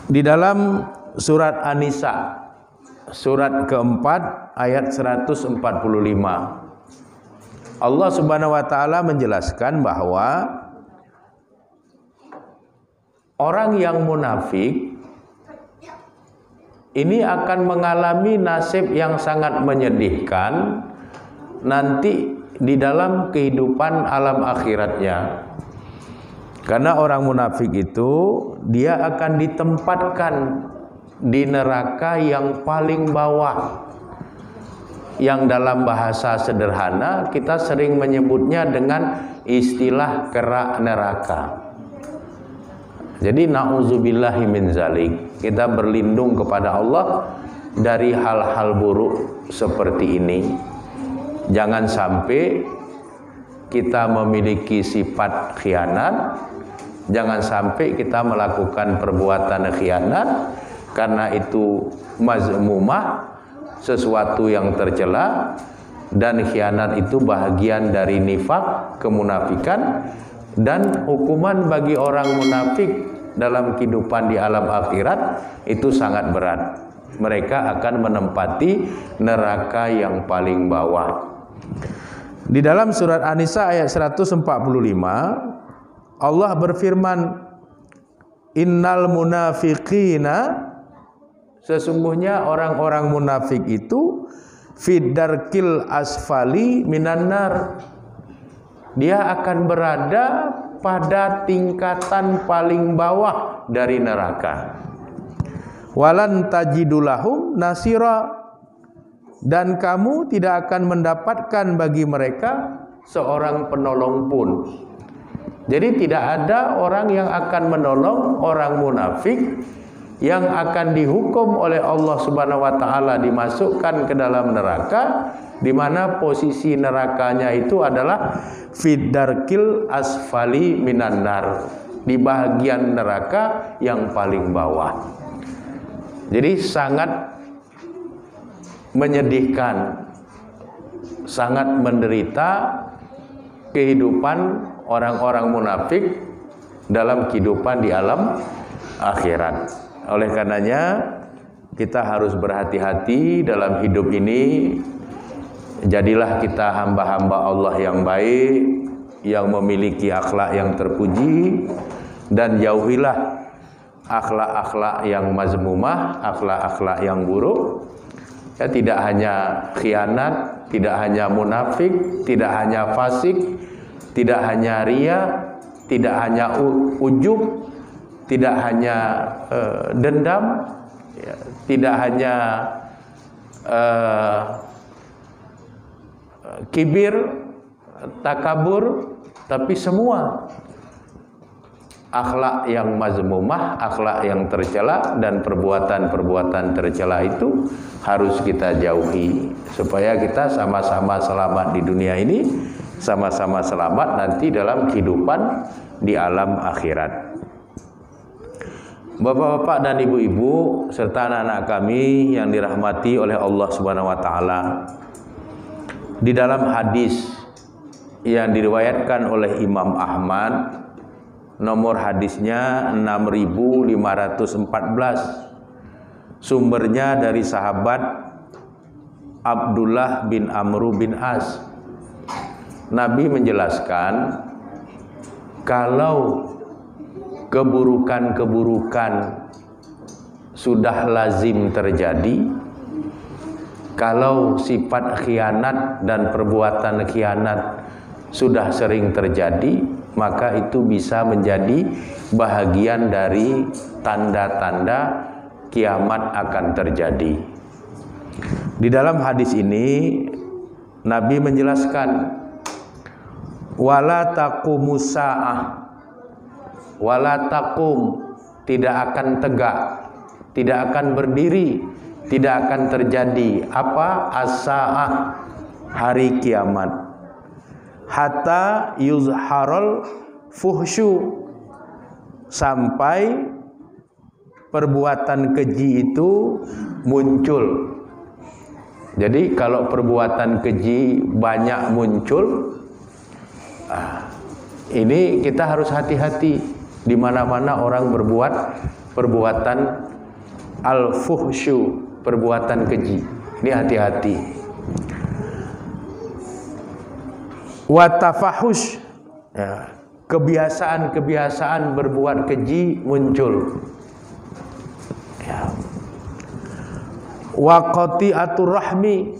Di dalam surat An-Nisa, surat keempat ayat 145, Allah Subhanahu wa taala menjelaskan bahwa orang yang munafik ini akan mengalami nasib yang sangat menyedihkan nanti di dalam kehidupan alam akhiratnya. Karena orang munafik itu dia akan ditempatkan di neraka yang paling bawah, yang dalam bahasa sederhana kita sering menyebutnya dengan istilah kerak neraka. Jadi na'udzubillahi min zalik, kita berlindung kepada Allah dari hal-hal buruk seperti ini. Jangan sampai kita memiliki sifat khianat, jangan sampai kita melakukan perbuatan khianat, karena itu mazmumah, sesuatu yang tercela, dan khianat itu bahagian dari nifak, kemunafikan, dan hukuman bagi orang munafik dalam kehidupan di alam akhirat itu sangat berat. Mereka akan menempati neraka yang paling bawah. Di dalam surat An-Nisa ayat 145, Allah berfirman, innal munafiqina, sesungguhnya orang-orang munafik itu fiddarkil asfali minan nar, dia akan berada pada tingkatan paling bawah dari neraka. Walan tajidulahum nasira, dan kamu tidak akan mendapatkan bagi mereka seorang penolong pun. Jadi tidak ada orang yang akan menolong orang munafik yang akan dihukum oleh Allah Subhanahu wa taala dimasukkan ke dalam neraka, di mana posisi nerakanya itu adalah fiddarkil asfali minan nar, di bagian neraka yang paling bawah. Jadi sangat menyedihkan, sangat menderita kehidupan orang-orang munafik dalam kehidupan di alam akhirat. Oleh karenanya kita harus berhati-hati dalam hidup ini. Jadilah kita hamba-hamba Allah yang baik, yang memiliki akhlak yang terpuji, dan jauhilah akhlak-akhlak yang mazmumah, akhlak-akhlak yang buruk. Ya, tidak hanya khianat, tidak hanya munafik, tidak hanya fasik, tidak hanya riya, tidak hanya ujub, tidak hanya dendam, ya, tidak hanya kibir, takabur, tapi semua akhlak yang mazmumah, akhlak yang tercela, dan perbuatan-perbuatan tercela itu harus kita jauhi supaya kita sama-sama selamat di dunia ini, sama-sama selamat nanti dalam kehidupan di alam akhirat. Bapak-bapak dan ibu-ibu serta anak-anak kami yang dirahmati oleh Allah Subhanahu wa taala, di dalam hadis yang diriwayatkan oleh Imam Ahmad, nomor hadisnya 6514, sumbernya dari sahabat Abdullah bin Amr bin As. Nabi menjelaskan, kalau keburukan-keburukan sudah lazim terjadi, kalau sifat khianat dan perbuatan khianat sudah sering terjadi, maka itu bisa menjadi bahagian dari tanda-tanda kiamat akan terjadi. Di dalam hadis ini Nabi menjelaskan, wala taqumus saah, wala taqum, tidak akan tegak, tidak akan berdiri, tidak akan terjadi apa? As-saah, hari kiamat, hatta yuzharul fuhsyu, sampai perbuatan keji itu muncul. Jadi kalau perbuatan keji banyak muncul, ini kita harus hati-hati. Di mana-mana orang berbuat perbuatan al-fuhsyu, perbuatan keji. Ini hati-hati. Wa tafahush, ya, kebiasaan-kebiasaan berbuat keji muncul. Ya. Wa qati'atur rahmi,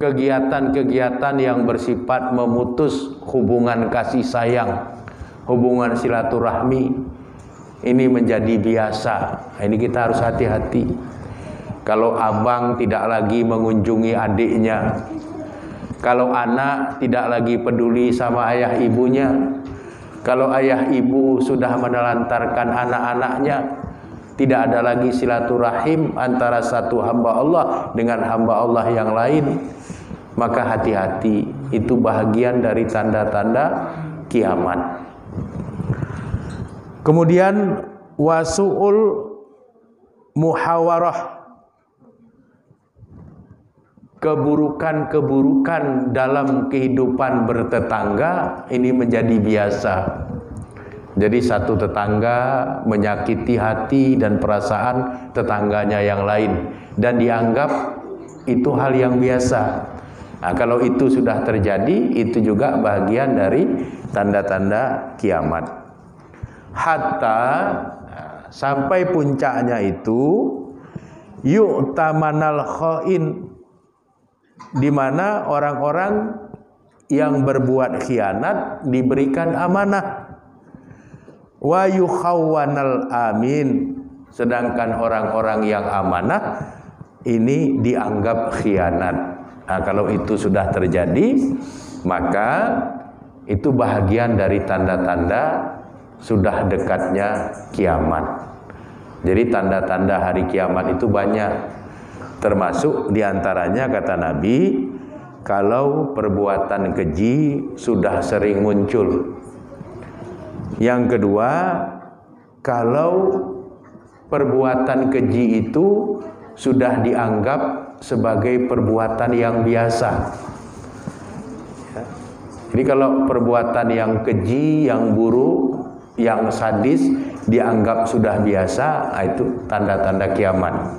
kegiatan-kegiatan yang bersifat memutus hubungan kasih sayang, hubungan silaturahmi, ini menjadi biasa. Ini kita harus hati-hati. Kalau abang tidak lagi mengunjungi adiknya, kalau anak tidak lagi peduli sama ayah ibunya, kalau ayah ibu sudah menelantarkan anak-anaknya, tidak ada lagi silaturahim antara satu hamba Allah dengan hamba Allah yang lain, maka hati-hati, itu bahagian dari tanda-tanda kiamat. Kemudian wasu'ul muhawarah, keburukan-keburukan dalam kehidupan bertetangga ini menjadi biasa. Jadi satu tetangga menyakiti hati dan perasaan tetangganya yang lain dan dianggap itu hal yang biasa. Nah, kalau itu sudah terjadi, itu juga bagian dari tanda-tanda kiamat. Hatta sampai puncaknya itu yu'tamanal khain, di mana orang-orang yang berbuat khianat diberikan amanah. Wa yukhawwanal amin, sedangkan orang-orang yang amanah ini dianggap khianat. Nah, kalau itu sudah terjadi, maka itu bahagian dari tanda-tanda sudah dekatnya kiamat. Jadi tanda-tanda hari kiamat itu banyak. Termasuk diantaranya kata Nabi, kalau perbuatan keji sudah sering muncul. Yang kedua, kalau perbuatan keji itu sudah dianggap sebagai perbuatan yang biasa. Jadi kalau perbuatan yang keji, yang buruk, yang sadis dianggap sudah biasa, itu tanda-tanda kiamat.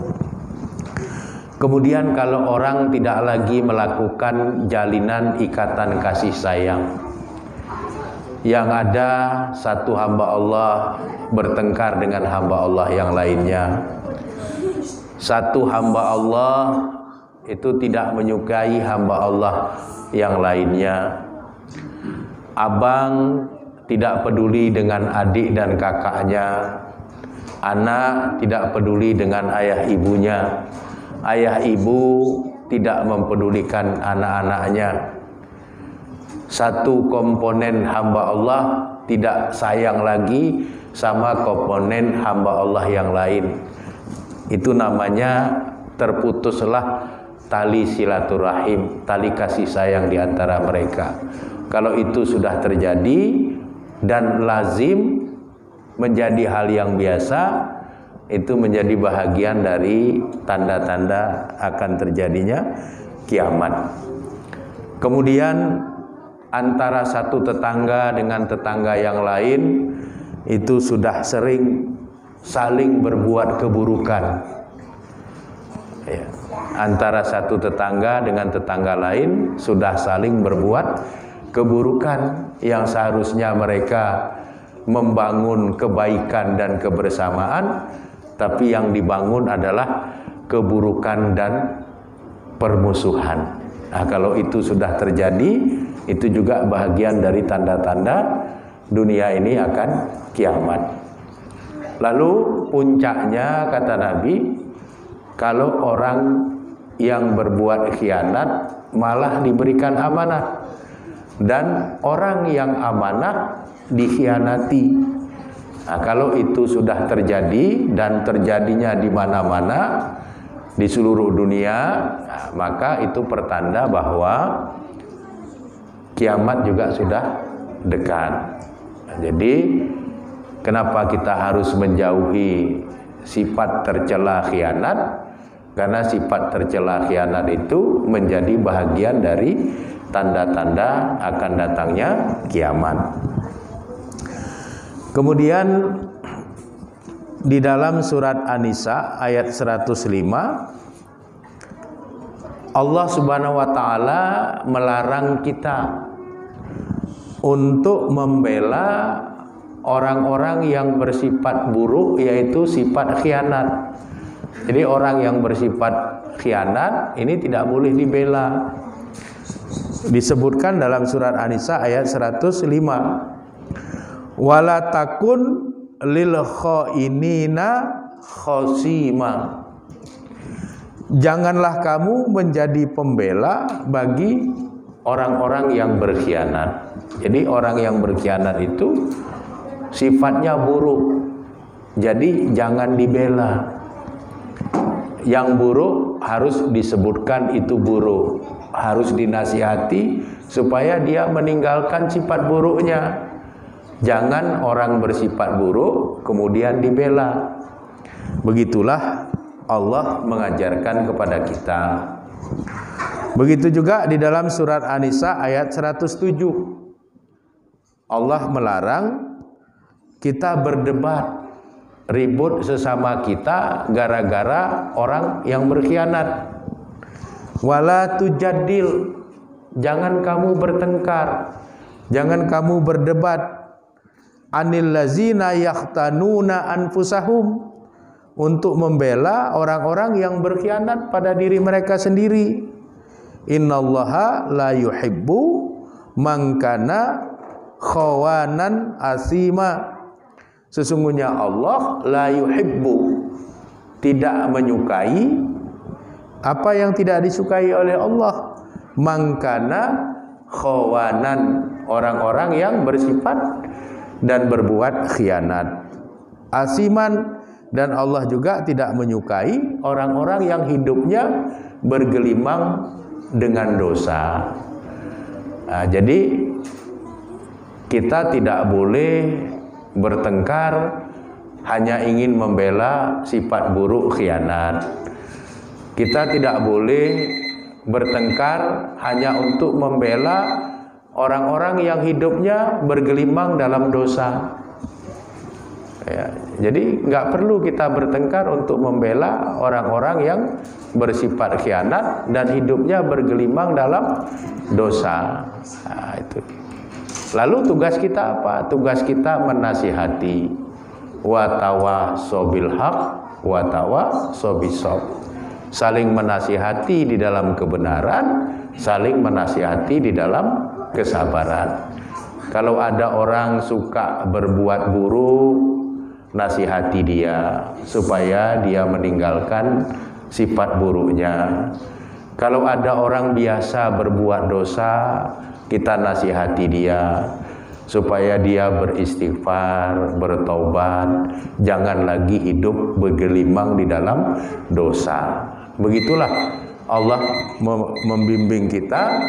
Kemudian kalau orang tidak lagi melakukan jalinan ikatan kasih sayang, yang ada satu hamba Allah bertengkar dengan hamba Allah yang lainnya, satu hamba Allah itu tidak menyukai hamba Allah yang lainnya, abang tidak peduli dengan adik dan kakaknya, anak tidak peduli dengan ayah ibunya, ayah ibu tidak mempedulikan anak-anaknya. Satu komponen hamba Allah tidak sayang lagi sama komponen hamba Allah yang lain. Itu namanya terputuslah tali silaturahim, tali kasih sayang di antara mereka. Kalau itu sudah terjadi dan lazim menjadi hal yang biasa, itu menjadi bahagian dari tanda-tanda akan terjadinya kiamat. Kemudian antara satu tetangga dengan tetangga yang lain itu sudah sering saling berbuat keburukan. Ya. Antara satu tetangga dengan tetangga lain sudah saling berbuat keburukan, yang seharusnya mereka membangun kebaikan dan kebersamaan, tapi yang dibangun adalah keburukan dan permusuhan. Nah, kalau itu sudah terjadi, itu juga bahagian dari tanda-tanda dunia ini akan kiamat. Lalu puncaknya kata Nabi, kalau orang yang berbuat khianat malah diberikan amanah, dan orang yang amanah dikhianati. Nah, kalau itu sudah terjadi dan terjadinya di mana-mana di seluruh dunia, maka itu pertanda bahwa kiamat juga sudah dekat. Nah, jadi kenapa kita harus menjauhi sifat tercela khianat? Karena sifat tercela khianat itu menjadi bahagian dari tanda-tanda akan datangnya kiamat. Kemudian di dalam surat An-Nisa ayat 105, Allah Subhanahu wa taala melarang kita untuk membela orang-orang yang bersifat buruk, yaitu sifat khianat. Jadi orang yang bersifat khianat ini tidak boleh dibela. Disebutkan dalam surat An-Nisa ayat 105. Wala takun lil khainina khosima. Janganlah kamu menjadi pembela bagi orang-orang yang berkhianat. Jadi orang yang berkhianat itu sifatnya buruk. Jadi jangan dibela. Yang buruk harus disebutkan itu buruk, harus dinasihati supaya dia meninggalkan sifat buruknya. Jangan orang bersifat buruk kemudian dibela. Begitulah Allah mengajarkan kepada kita. Begitu juga di dalam surat An-Nisa ayat 107. Allah melarang kita berdebat, ribut sesama kita gara-gara orang yang berkhianat. Wala tujadil, jangan kamu bertengkar, jangan kamu berdebat. Anil lazina yakhtanuna anfusahum, untuk membela orang-orang yang berkhianat pada diri mereka sendiri. Innallaha la yuhibbu man kana khawanan asima. Sesungguhnya Allah la yuhibbu, tidak menyukai apa yang tidak disukai oleh Allah. Mangkana khawanan, orang-orang yang bersifat dan berbuat khianat. Asiman, dan Allah juga tidak menyukai orang-orang yang hidupnya bergelimang dengan dosa. Nah, jadi kita tidak boleh bertengkar hanya ingin membela sifat buruk khianat. Kita tidak boleh bertengkar hanya untuk membela orang-orang yang hidupnya bergelimang dalam dosa. Ya, jadi nggak perlu kita bertengkar untuk membela orang-orang yang bersifat khianat dan hidupnya bergelimang dalam dosa. Nah, itu. Lalu tugas kita apa? Tugas kita menasihati. Wa tawasobil haq wa tawasobisab. Saling menasihati di dalam kebenaran, saling menasihati di dalam kesabaran. Kalau ada orang suka berbuat buruk, nasihati dia supaya dia meninggalkan sifat buruknya. Kalau ada orang biasa berbuat dosa, kita nasihati dia supaya dia beristighfar, bertaubat, jangan lagi hidup bergelimang di dalam dosa. Begitulah Allah membimbing kita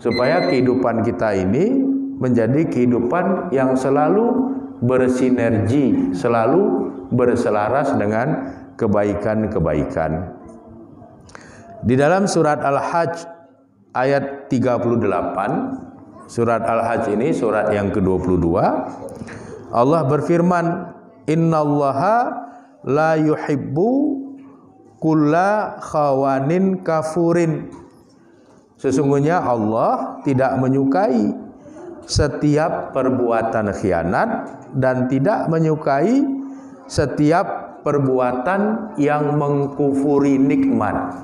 supaya kehidupan kita ini menjadi kehidupan yang selalu bersinergi, selalu berselaras dengan kebaikan-kebaikan. Di dalam surat Al-Hajj ayat 38, surat Al-Hajj ini surat yang ke-22, Allah berfirman, innallaha la yuhibbu kulla khawanin kafurin. Sesungguhnya Allah tidak menyukai setiap perbuatan khianat dan tidak menyukai setiap perbuatan yang mengkufuri nikmat.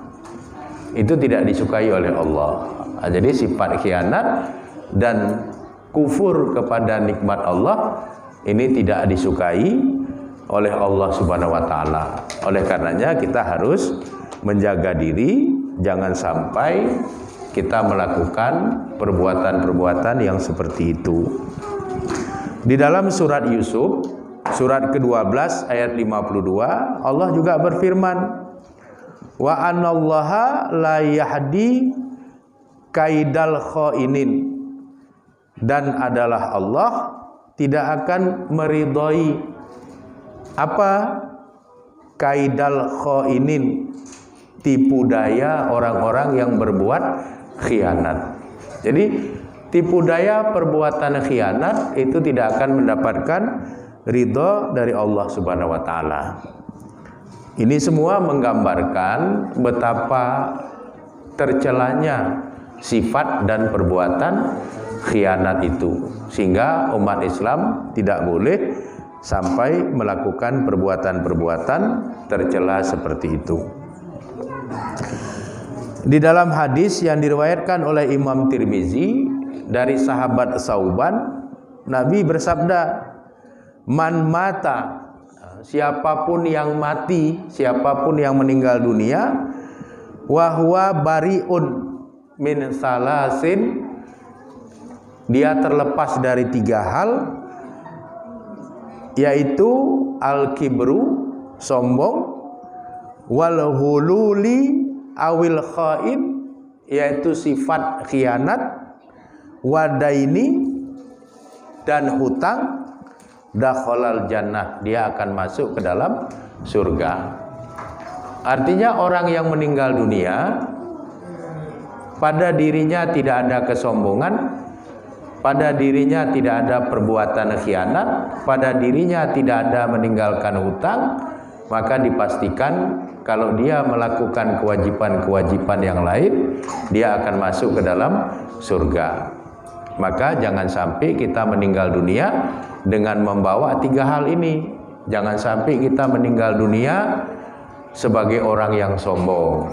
Itu tidak disukai oleh Allah. Jadi sifat khianat dan kufur kepada nikmat Allah ini tidak disukai oleh Allah Subhanahu wa taala. Oleh karenanya kita harus menjaga diri, jangan sampai kita melakukan perbuatan-perbuatan yang seperti itu. Di dalam surat Yusuf, surat ke-12 ayat 52, Allah juga berfirman, wa anallaha la yahdi kaidal khainin, dan adalah Allah tidak akan meridhoi apa? Kaidal khainin, tipu daya orang-orang yang berbuat khianat. Jadi tipu daya perbuatan khianat itu tidak akan mendapatkan ridho dari Allah Subhanahu wa taala. Ini semua menggambarkan betapa tercelanya sifat dan perbuatan khianat itu, sehingga umat Islam tidak boleh sampai melakukan perbuatan-perbuatan tercela seperti itu. Di dalam hadis yang diriwayatkan oleh Imam Tirmizi dari sahabat Sauban, Nabi bersabda, "Man mata," siapapun yang mati, siapapun yang meninggal dunia, "wa huwa bariun min salasin," dia terlepas dari 3 hal, yaitu al-kibru, sombong, wal hululi awil khain, yaitu sifat khianat, wadaini, dan hutang, dakhalal jannah, dia akan masuk ke dalam surga. Artinya orang yang meninggal dunia pada dirinya tidak ada kesombongan, pada dirinya tidak ada perbuatan khianat, pada dirinya tidak ada meninggalkan hutang, maka dipastikan kalau dia melakukan kewajiban-kewajiban yang lain, dia akan masuk ke dalam surga. Maka jangan sampai kita meninggal dunia dengan membawa 3 hal ini. Jangan sampai kita meninggal dunia sebagai orang yang sombong.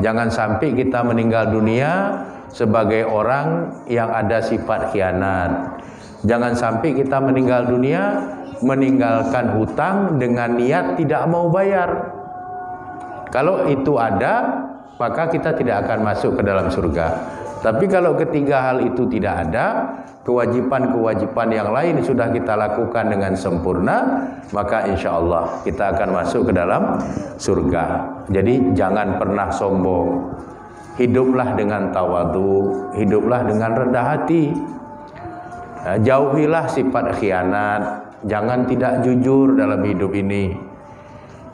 Jangan sampai kita meninggal dunia sebagai orang yang ada sifat khianat. Jangan sampai kita meninggal dunia meninggalkan hutang dengan niat tidak mau bayar. Kalau itu ada, maka kita tidak akan masuk ke dalam surga. Tapi kalau ketiga hal itu tidak ada, kewajiban-kewajiban yang lain sudah kita lakukan dengan sempurna, maka insya Allah kita akan masuk ke dalam surga. Jadi jangan pernah sombong. Hiduplah dengan tawadhu, hiduplah dengan rendah hati. Jauhilah sifat khianat, jangan tidak jujur dalam hidup ini.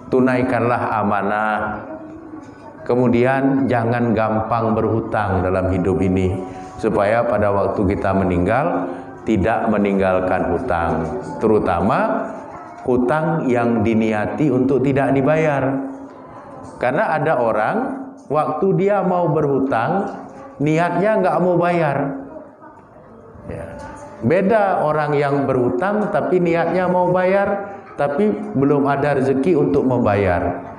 Tunaikanlah amanah. Kemudian jangan gampang berhutang dalam hidup ini, supaya pada waktu kita meninggal tidak meninggalkan hutang, terutama hutang yang diniati untuk tidak dibayar. Karena ada orang waktu dia mau berhutang, niatnya nggak mau bayar. Ya. Beda orang yang berhutang tapi niatnya mau bayar, tapi belum ada rezeki untuk membayar.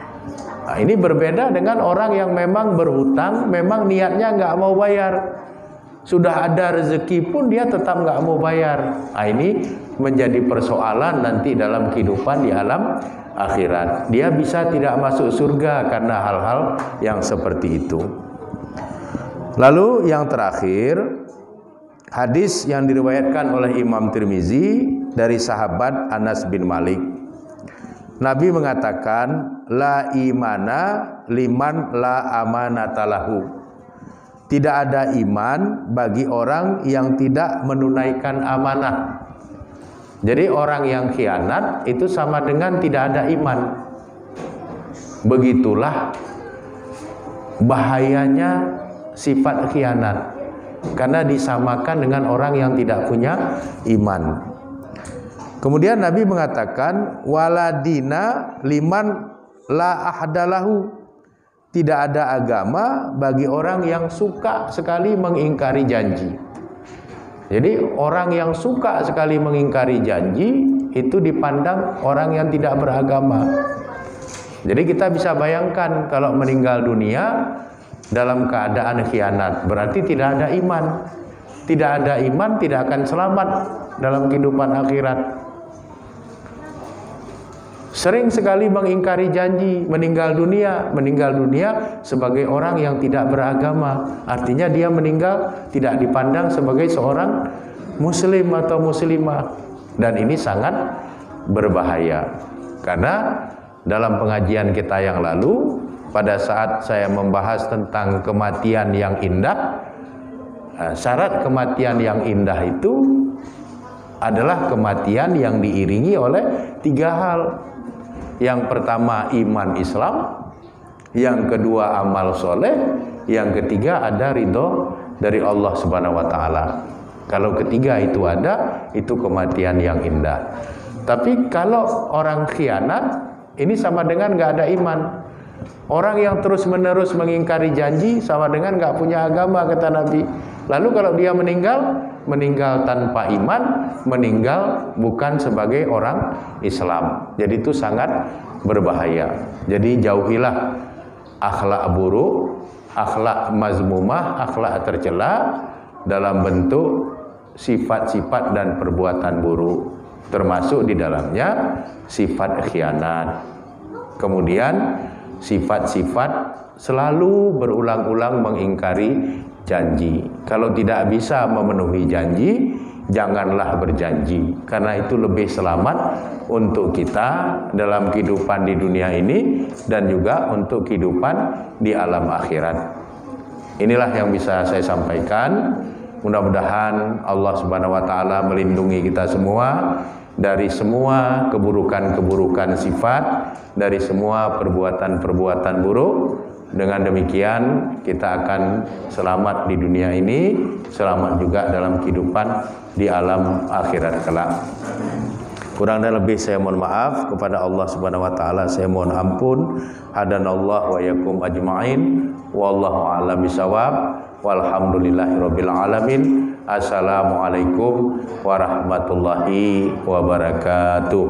Nah, ini berbeda dengan orang yang memang berhutang, memang niatnya nggak mau bayar. Sudah ada rezeki pun dia tetap nggak mau bayar. Nah, ini menjadi persoalan nanti dalam kehidupan di alam akhirat. Dia bisa tidak masuk surga karena hal-hal yang seperti itu. Lalu yang terakhir, hadis yang diriwayatkan oleh Imam Tirmizi dari sahabat Anas bin Malik. Nabi mengatakan, la imana liman la amanatalahu. Tidak ada iman bagi orang yang tidak menunaikan amanah. Jadi orang yang khianat itu sama dengan tidak ada iman. Begitulah bahayanya sifat khianat, karena disamakan dengan orang yang tidak punya iman. Kemudian Nabi mengatakan, waladina liman la ahdalahu. Tidak ada agama bagi orang yang suka sekali mengingkari janji. Jadi orang yang suka sekali mengingkari janji itu dipandang orang yang tidak beragama. Jadi kita bisa bayangkan kalau meninggal dunia dalam keadaan khianat, berarti tidak ada iman. Tidak ada iman, tidak akan selamat dalam kehidupan akhirat. Sering sekali mengingkari janji, meninggal dunia sebagai orang yang tidak beragama. Artinya dia meninggal tidak dipandang sebagai seorang muslim atau muslimah. Dan ini sangat berbahaya. Karena dalam pengajian kita yang lalu, pada saat saya membahas tentang kematian yang indah, syarat kematian yang indah itu adalah kematian yang diiringi oleh 3 hal. Yang pertama iman Islam, yang kedua amal soleh, yang ketiga ada ridho dari Allah Subhanahu wa taala. Kalau ketiga itu ada, itu kematian yang indah. Tapi kalau orang khianat, ini sama dengan nggak ada iman. Orang yang terus-menerus mengingkari janji sama dengan nggak punya agama, kata Nabi. Lalu kalau dia meninggal tanpa iman, meninggal bukan sebagai orang Islam. Jadi itu sangat berbahaya. Jadi jauhilah akhlak buruk, akhlak mazmumah, akhlak tercela dalam bentuk sifat-sifat dan perbuatan buruk, termasuk di dalamnya sifat khianat. Kemudian sifat-sifat selalu berulang-ulang mengingkari janji. Kalau tidak bisa memenuhi janji, janganlah berjanji, karena itu lebih selamat untuk kita dalam kehidupan di dunia ini dan juga untuk kehidupan di alam akhirat. Inilah yang bisa saya sampaikan. Mudah-mudahan Allah Subhanahu wa taala melindungi kita semua dari semua keburukan-keburukan sifat, dari semua perbuatan-perbuatan buruk. Dengan demikian kita akan selamat di dunia ini, selamat juga dalam kehidupan di alam akhirat kelak. Kurang dan lebih saya mohon maaf, kepada Allah Subhanahu wa taala saya mohon ampun. Hadanallahu wa yakum ajmain. Wallahu a'lam bishawab. Walhamdulillahirabbil alamin. Assalamualaikum warahmatullahi wabarakatuh.